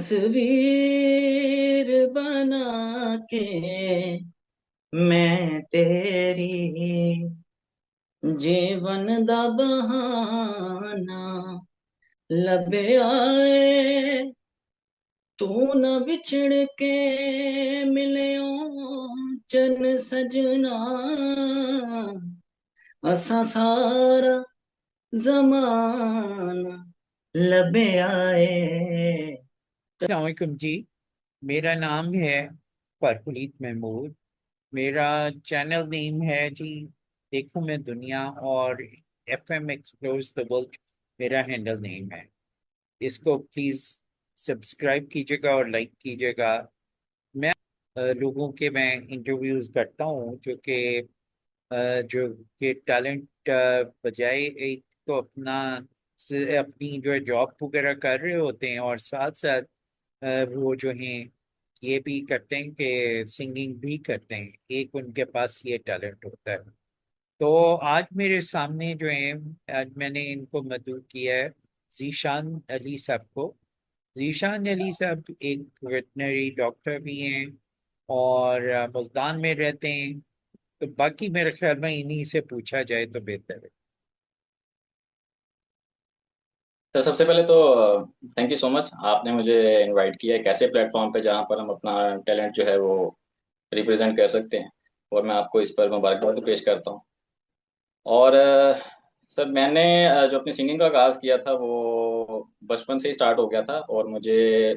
तस्वीर बना के मैं तेरी जीवन दा बहाना लबे आए तू न बिछड़ के मिलियो चन सजना असा सारा जमाना लबे आए। अस्सलामुअलैकुम जी। मेरा नाम है परकुलीत महमूद। मेरा चैनल नेम है जी देखूं मैं दुनिया, और FM एक्सप्लोर्स द वर्ल्ड मेरा हैंडल नेम है। इसको प्लीज सब्सक्राइब कीजिएगा और लाइक कीजिएगा। मैं लोगों के मैं इंटरव्यूज करता हूँ जो कि टैलेंट बजाय एक तो अपनी जो है जॉब वगैरह कर रहे होते हैं, और साथ साथ वो जो हैं ये भी करते हैं कि सिंगिंग भी करते हैं। एक उनके पास ये टैलेंट होता है। तो आज मेरे सामने जो है, आज मैंने इनको मदऊ किया है जीशान अली साहब को। जीशान अली साहब एक वेटनरी डॉक्टर भी हैं और मुल्तान में रहते हैं। तो बाकी मेरे ख्याल में इन्हीं से पूछा जाए तो बेहतर है। तो सबसे पहले तो थैंक यू सो मच, आपने मुझे इनवाइट किया एक ऐसे प्लेटफॉर्म पे जहाँ पर हम अपना टैलेंट जो है वो रिप्रेजेंट कर सकते हैं। और मैं आपको इस पर मुबारकबाद पेश करता हूँ। और सर मैंने जो अपनी सिंगिंग का आगाज़ किया था वो बचपन से ही स्टार्ट हो गया था। और मुझे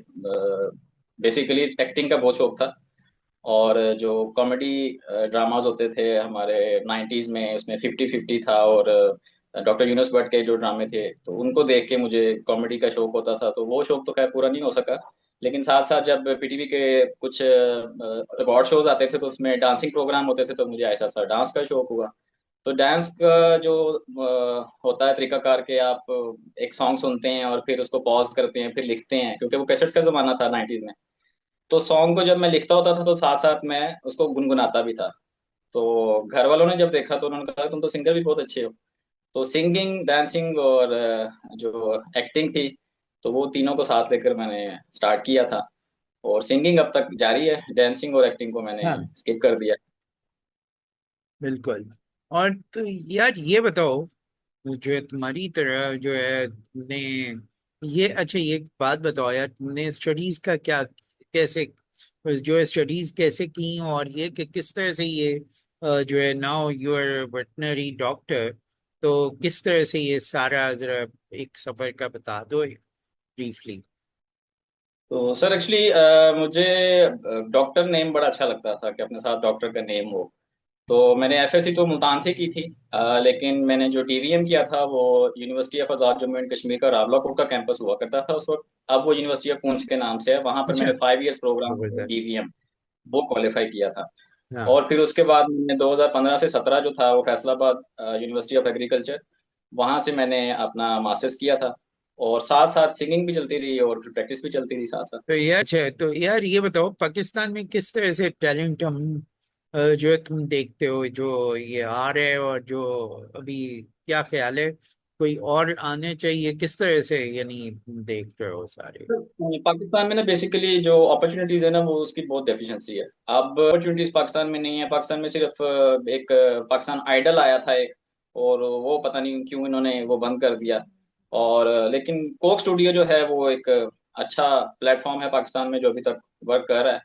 बेसिकली एक्टिंग का बहुत शौक था। और जो कॉमेडी ड्रामाज होते थे हमारे 90s में, उसमें 50-50 था। और डॉक्टर यूनुस भट्ट के जो ड्रामे थे तो उनको देख के मुझे कॉमेडी का शौक होता था। तो वो शौक तो खैर पूरा नहीं हो सका। लेकिन साथ साथ जब पीटीवी के कुछ अवार्ड शोज आते थे तो उसमें डांसिंग प्रोग्राम होते थे, तो मुझे ऐसा सा डांस का शौक हुआ। तो डांस का जो होता है तरीकाकार के आप एक सॉन्ग सुनते हैं और फिर उसको पॉज करते हैं, फिर लिखते हैं, क्योंकि वो कैसेट्स का जमाना था 90s में। तो सॉन्ग को जब मैं लिखता होता था तो साथ साथ मैं उसको गुनगुनाता भी था। तो घर वालों ने जब देखा तो उन्होंने कहा तुम तो सिंगर भी बहुत अच्छे हो। तो सिंगिंग, डांसिंग और जो एक्टिंग थी, तो वो तीनों को साथ लेकर मैंने स्टार्ट किया था। और सिंगिंग अब तक जारी है, डांसिंग और एक्टिंग को मैंने हाँ, स्किप कर दिया। बिल्कुल। और तो यार ये बताओ, जो है तुम्हारी तरह जो है तुमने ये, अच्छा ये एक बात बताओ यार, तुमने स्टडीज का क्या, कैसे जो है स्टडीज कैसे की, और ये कि किस तरह से ये जो है now you are veterinary doctor, तो किस तरह से ये सारा जरा एक सफर का बता दो ब्रीफली। तो सर एक्चुअली मुझे डॉक्टर नेम बड़ा अच्छा लगता था कि अपने साथ डॉक्टर का नेम हो। तो मैंने एफएससी तो मुल्तान से की थी। लेकिन मैंने जो डीवीएम किया था वो university of Azad Jammu and Kashmir का रावलाकोट का कैंपस हुआ करता था उस वक्त। अब वो यूनिवर्सिटी ऑफ पूंछ के नाम से है। वहां पर अच्छा, मैंने 5 इयर्स प्रोग्राम जबरदस्त। डीवीएम वो क्वालिफाई किया था। हाँ, और फिर उसके बाद मैंने 2015 से 17 जो था वो फैसलाबाद यूनिवर्सिटी ऑफ एग्रीकल्चर, वहां से मैंने अपना मास्टर्स किया था। और साथ साथ सिंगिंग भी चलती रही और फिर प्रैक्टिस भी चलती रही साथ साथ। तो यार अच्छा, तो यार ये बताओ पाकिस्तान में किस तरह से टैलेंट हम जो है तुम देखते हो जो ये आ रहे हैं, और जो अभी क्या ख्याल है, कोई और आने चाहिए, किस तरह से यानी तुम देख रहे हो सारे। पाकिस्तान में ना बेसिकली जो अपॉर्चुनिटीज है ना वो उसकी बहुत डेफिशिएंसी है। अब अपॉर्चुनिटीज पाकिस्तान में नहीं है। पाकिस्तान में सिर्फ एक पाकिस्तान आइडल आया था एक, और वो पता नहीं क्यों इन्होंने वो बंद कर दिया। और लेकिन कोक स्टूडियो जो है वो एक अच्छा प्लेटफॉर्म है पाकिस्तान में जो अभी तक वर्क कर रहा है।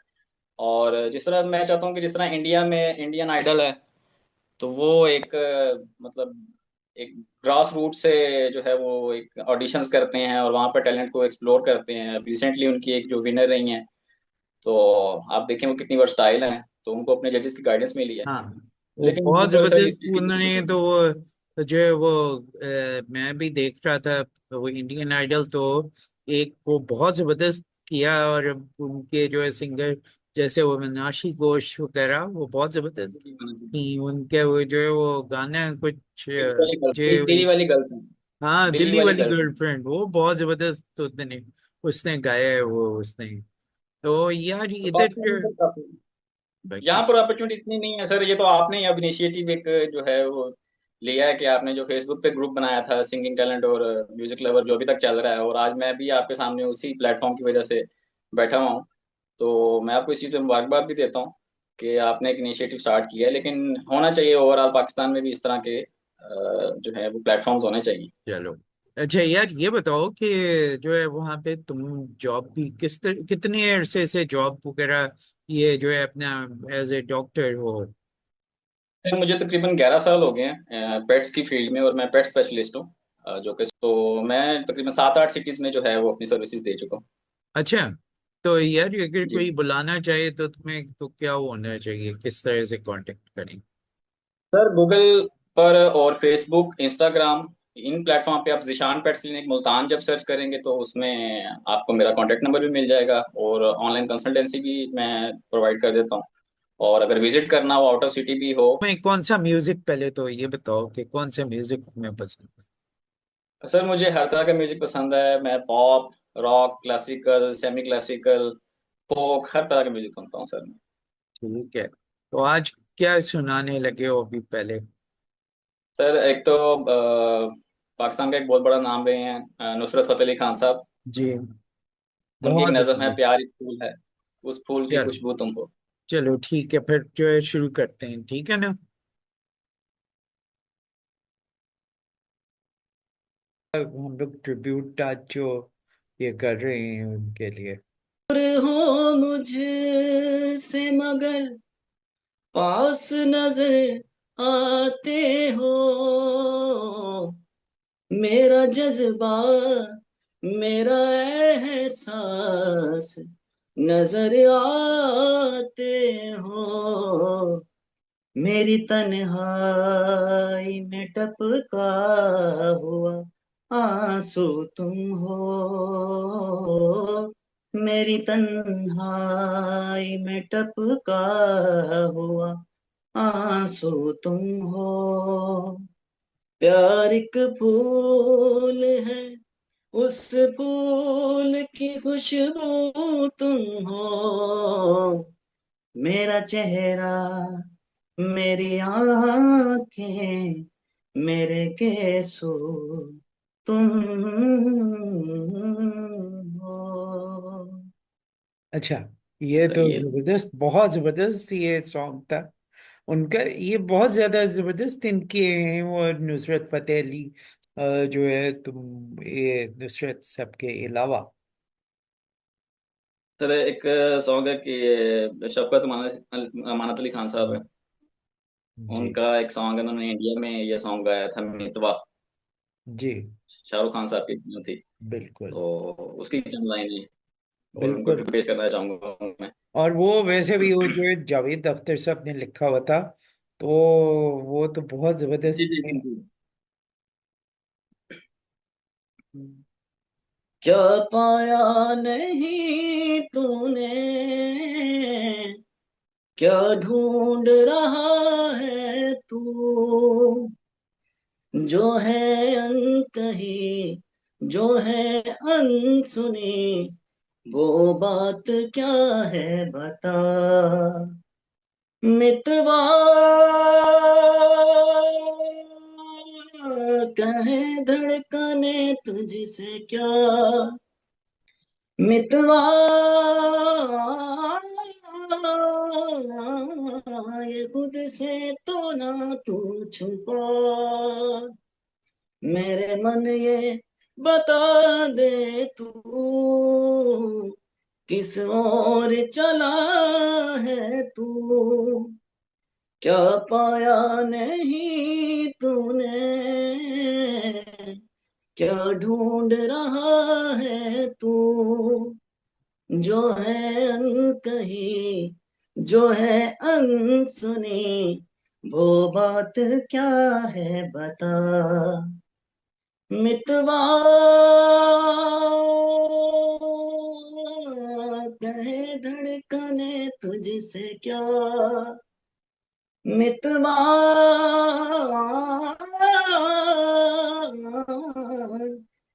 और जिस तरह मैं चाहता हूँ कि जिस तरह इंडिया में इंडियन आइडल है, तो वो एक मतलब एक ग्रास रूट से जो है वो एक ऑडिशंस करते हैं और वहाँ पर टैलेंट को एक्सप्लोर करते हैं। रिसेंटली उनकी एक जो विनर रही हैं, तो आप देखें वो कितनी वर्सटाइल हैं, तो उनको अपने जजेस की गाइडेंस मिली है। हाँ, वो लेकिन बहुत मुझे सर इस जबरदस्त चीज़ की उन्होंने किसी तो वो जो है वो मैं भी देख रहा था वो इंडियन आइडल, तो एक वो बहुत जबरदस्त किया, और उनके जो है सिंगर जैसे वो मीनाक्षी घोष वगैरह वो बहुत जबरदस्त की, उनके वो जो है वो गाना कुछ दिल्ली जो, वाली गर्लफ्रेंड, हाँ दिल्ली दिल्ली वाली वाली गर्लफ्रेंड। गर्लफ्रेंड, वो बहुत जबरदस्त उसने गाया है वो उसने। तो यार तो इधर पाकिस्तान जो में सर काफी, यहाँ बाकी, पर अपॉर्चुनिटी इतनी नहीं है सर। ये तो आपने ही अब इनिशिएटिव एक जो है वो लिया है कि आपने जो फेसबुक पे ग्रुप बनाया था सिंगिंग टैलेंट और म्यूजिक लवर जो अभी तक चल रहा है। और आज मैं भी आपके सामने उसी प्लेटफॉर्म की वजह से बैठा हुआ हूँ। तो मैं आपको इस चीज़ पे मुबारकबाद भी देता हूँ कि आपने एक इनिशिएटिव स्टार्ट किया है, लेकिन होना चाहिए ओवरऑल पाकिस्तान में भी इस तरह के जो है वो प्लेटफॉर्म्स होने चाहिए। चलो। अच्छा यार, ये बताओ कि जो है वहाँ पे तुम जॉब भी कितने अरसे से जॉब वगैरह, ये जो है अपना एज ए डॉक्टर हो? फिर मुझे तकरीबन 11 साल हो गए हैं पेट्स की फील्ड में, और मैं पेट स्पेशलिस्ट हूँ। जो कि तो मैं तकरीबन 7-8 सिटीज़ में जो है वो अपनी सर्विसेज दे चुका हूँ। अच्छा, तो यार अगर जी। कोई बुलाना चाहे तो तुम्हें तो क्या होना चाहिए, किस तरह से कांटेक्ट करें? सर गूगल पर और फेसबुक, इंस्टाग्राम, इन प्लेटफॉर्म पे आप जिशान पेट्स क्लिनिक मुल्तान जब सर्च करेंगे तो उसमें आपको मेरा कॉन्टैक्ट नंबर भी मिल जाएगा, और ऑनलाइन कंसल्टेंसी भी मैं प्रोवाइड कर देता हूँ। और अगर विजिट करना हो, आउट ऑफ सिटी भी हो। मैं कौन सा म्यूजिक, पहले तो ये बताओ कि कौन से म्यूजिक में पसंद है? सर मुझे हर तरह का म्यूजिक पसंद है। मैं pop, rock, classical, semi classical, folk, हर तरह का म्यूजिक सुनता हूँ सर मैं। ठीक है, तो आज क्या सुनाने लगे हो अभी पहले? सर एक तो पाकिस्तान का एक बहुत बड़ा नाम रहे हैं नुसरत फतेह अली खान साहब। जी, उनकी एक बहुत नज़म है, जबरदस्त। प्यार एक फूल है, उस फूल की चलो, खुशबू तुम हो। चलो ठीक है, फिर जो है शुरू करते हैं, ठीक है ना? हम लोग ट्रिब्यूट आज जो ये कर रहे हैं उनके लिए। दूर हो मुझसे मगर पास नजर आते हो, मेरा जज्बा मेरा एहसास नजर आते हो, मेरी तन्हाई में टपका हुआ आंसू तुम हो, मेरी तन्हाई में टपका हुआ आंसू तुम हो, प्यार एक फूल है, उस फूल की खुशबू तुम हो, मेरा चेहरा मेरी आंखें मेरे गेसो तुम हो। अच्छा, ये तो सही है। जबरदस्त, बहुत जबरदस्त ये सॉन्ग था उनका, ये बहुत ज्यादा जबरदस्त इनके हैं। और नुसरत फतेह अली जो है, तुम ये नुसरत साहब के अलावा। सर एक सॉन्ग है कि शफकत अमानत अली खान साहब है। जी, उनका एक सॉन्ग है, उन्होंने इंडिया में ये सॉन्ग गाया था, मितवा। जी, शाहरुख खान साहब की फिल्म थी। बिल्कुल, तो उसकी चंद लाइनें और उनको बिल्कुल। पेश करना चाहूंगा मैं। और वो वैसे भी वो जो है जावेद अख्तर साहब ने लिखा हुआ था, तो वो तो बहुत जी जबरदस्त जी है। बिल्कुल। क्या पाया नहीं तूने, क्या ढूंढ रहा है तू, जो है अनकही जो है अनसुनी, वो बात क्या है बता, मितवा कहे धड़कने तुझसे क्या, मितवा ये खुद से तो ना तू छुपा, मेरे मन ये बता दे तू, किस ओर चला है तू, क्या पाया नहीं तूने, क्या ढूंढ रहा है तू, जो है अनकही जो है अनसुनी, वो बात क्या है बता, मितवा कहे धड़कने तुझसे क्या, मितवा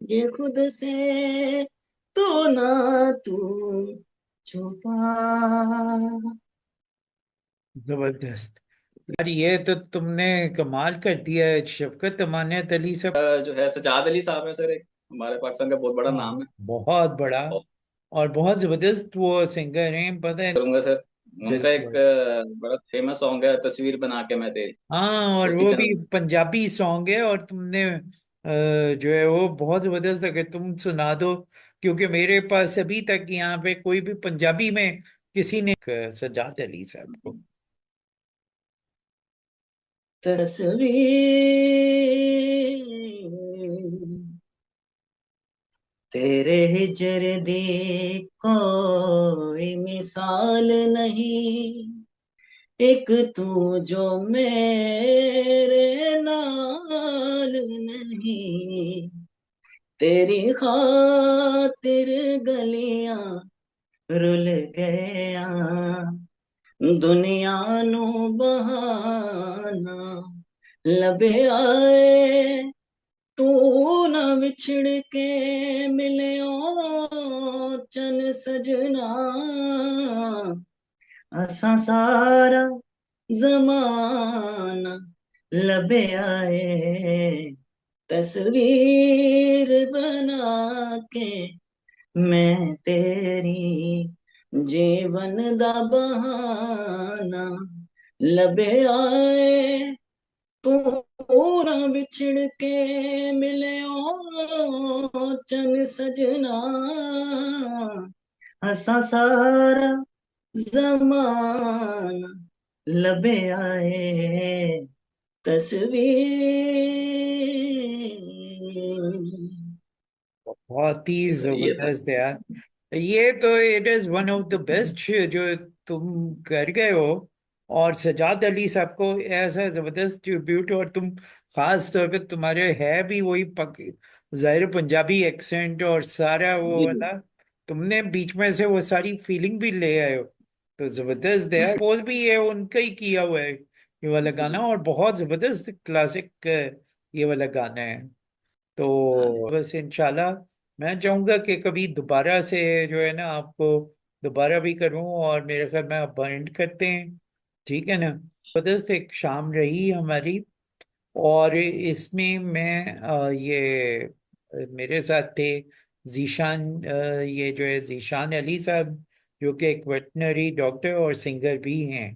ये खुद से तो ना तू छुपा। जबरदस्त यार, ये तो तुमने कमाल कर दिया है। शफकत अमानत अली साहब, जो है सजाद अली साहब है सर, एक हमारे पाकिस्तान का बहुत बड़ा हाँ, नाम है। बहुत बड़ा। और बहुत जबरदस्त वो सिंगर हैं, पता है। करूंगा सर। उनका एक बिल्कुल। बड़ा फेमस सॉन्ग है, तस्वीर बना के मैं तेरी। हाँ, और उसकी वो भी चंद। पंजाबी सॉन्ग है, और तुमने जो है वो बहुत जबरदस्त लगे, तुम सुना दो, क्योंकि मेरे पास अभी तक यहाँ पे कोई भी पंजाबी में किसी ने सजाद अली साहब को। तस्वीर तेरे हिजर दी कोई मिसाल नहीं, एक तू जो मेरे नाल नहीं, तेरी खातिर गलियां रुल गया, दुनिया नु बहाना लभे आए, तू ना विछड़ के मिलियो चन सजना, असा सारा जमाना लभे आए, तस्वीर बना के मैं तेरी, जीवन दा बहाना लभे आए, तू ना बिछड़ के मिले ओ चन सजना, हसा सारा जमाना लबे आए, तस्वीर। बहुत ही सही है सर। जबरदस्त यार। ये तो it is one of the best जो तुम कर गए हो। और सजाद अली साहब को ऐसा जबरदस्त ट्रिब्यूट, और तुम खास तौर पे तुम्हारे है भी वही जाहिर पंजाबी एक्सेंट और सारा वो जी जी। वाला, तुमने बीच में से वो सारी फीलिंग भी ले आए हो। तो जबरदस्त है यार, पोज भी ये उनका ही किया हुआ है ये वाला गाना, और बहुत जबरदस्त क्लासिक ये वाला गाना है। हाँ जी। तो बस इंशाल्लाह मैं चाहूंगा कि कभी दोबारा से जो है ना आपको दोबारा भी करूं, और मेरे ख्याल में आप एंड करते हैं, ठीक है ना। जबरदस्त एक शाम रही हमारी। और इसमें मैं मेरे साथ थे जीशान, ये जो है जीशान अली साहब, जो कि एक वेटनरी डॉक्टर और सिंगर भी हैं।